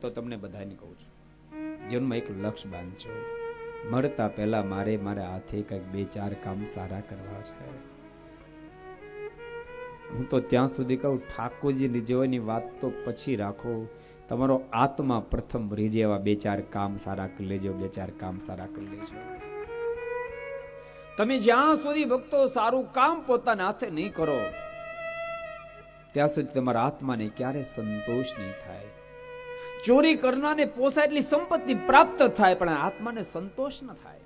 ભક્તો તમને બધાને કહું છું, જીવનમાં એક લક્ષ્ય બાંધજો. મરતા પહેલા મારે મારા હાથે કંઈક 2-4 કામ સારા કરવા છે. હું તો ત્યાં સુધી કહું, ઠાકોરજી રીઝવવાની વાત તો પછી રાખો, તમારો આત્મા પ્રથમ રીઝે એવા 2-4 કામ સારા કરી લેજો. 2-4 કામ સારા કરી લેજો. તમે જ્યાં સુધી ભક્તો સારું કામ પોતાના હાથે નહીં કરો, ત્યાં સુધી તમારા આત્માને ક્યારે સંતોષ નહીં થાય. ચોરી કરનારને પોસાય એટલી સંપત્તિ પ્રાપ્ત થાય, પણ આત્માને સંતોષ ન થાય.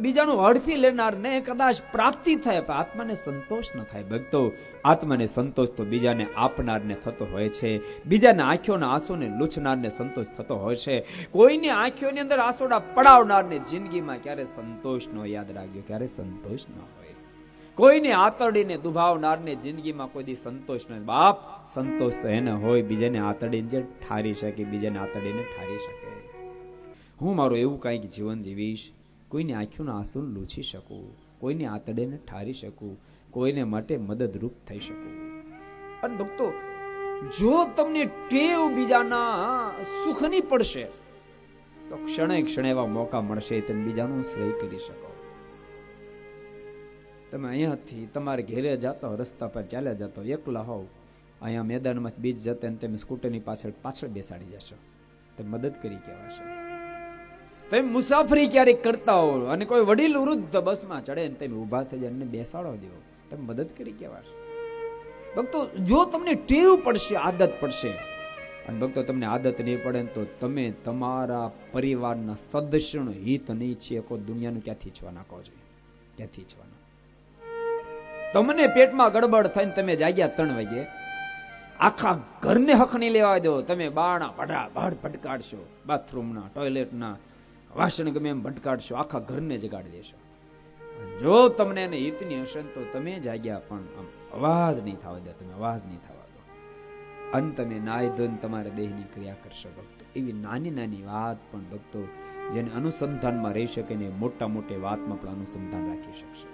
બીજાનું હડફી લેનારને કદાચ પ્રાપ્તિ થાય, પણ આત્માને સંતોષ ન થાય. ભક્તો, આત્માને સંતોષ તો બીજાને આપનારને થતો હોય છે. બીજાના આંખોના આંસુને લૂછનારને સંતોષ થતો હોય છે. કોઈની આંખોની અંદર આંસુડા પડાવનારને જિંદગીમાં ક્યારે સંતોષ ન, યાદ રાખજો, ક્યારે સંતોષ ન હોય. કોઈને આતરડીને દુભાવનારને જિંદગીમાં કોઈ દી સંતોષ ન. બાપ, સંતોષ તો એને હોય બીજાને આતરડીને જે ઠારી શકે, બીજાને આતરડીને ઠારી શકે. હું મારું એવું કંઈક જીવન જીવીશ, કોઈની આંખોના આંસુ લૂછી શકું, કોઈની આતરડીને ઠારી શકું, કોઈને માટે મદદરૂપ થઈ શકું. અને ભક્તો, જો તમને ટેવ બીજાના સુખની પડશે, તો ક્ષણે ક્ષણે એવા મોકા મળશે તમે બીજાનું શ્રેય કરી શકો. તમે અહીંયાથી તમારે ઘેરે જતા હો, રસ્તા પર ચાલ્યા જતા હો, એકલા હોવ, અહીંયા મેદાનમાં બીજ જતા ને તમે સ્કૂટરની પાછળ બેસાડી જશો, તમે મદદ કરી કહેવાશે. તમે મુસાફરી ક્યારેક કરતા હો અને કોઈ વડીલ વૃદ્ધ બસમાં ચડે ને તમે ઉભા થઈ જાય બેસાડો દો, તમે મદદ કરી કહેવાશે. ભક્તો, જો તમને ટેવ પડશે, આદત પડશે, અને ભક્તો તમને આદત નહીં પડે તો તમે તમારા પરિવારના સદસ્યનું હિત નહીં ઈચ્છી શકો. દુનિયાનું ક્યાંથી ઈચ્છવાના કહો છો? ક્યાંથી ઈચ્છવાના? તમને પેટમાં ગડબડ થઈને તમે જાગ્યા 3 વાગે, આખા ઘરને હક નહીં લેવા દો. તમે બારણા ભડાભડ ભટકાડશો, બાથરૂમના, ટોયલેટના વાસણ ગમે એમ ભટકાડશો, આખા ઘરને જગાડી દેશો. જો તમને એને હિતની હશે તો તમે જાગ્યા પણ આમ અવાજ નહીં થવા દો, તમે અવાજ નહીં થવા દો. અને તમે નાય ધોઈને તમારા દેહની ક્રિયા કરશો. ભક્તો, એવી નાની નાની વાત પણ ભક્તો જેને અનુસંધાનમાં રહી શકે ને મોટા મોટી વાતમાં પણ અનુસંધાન રાખી શકશે.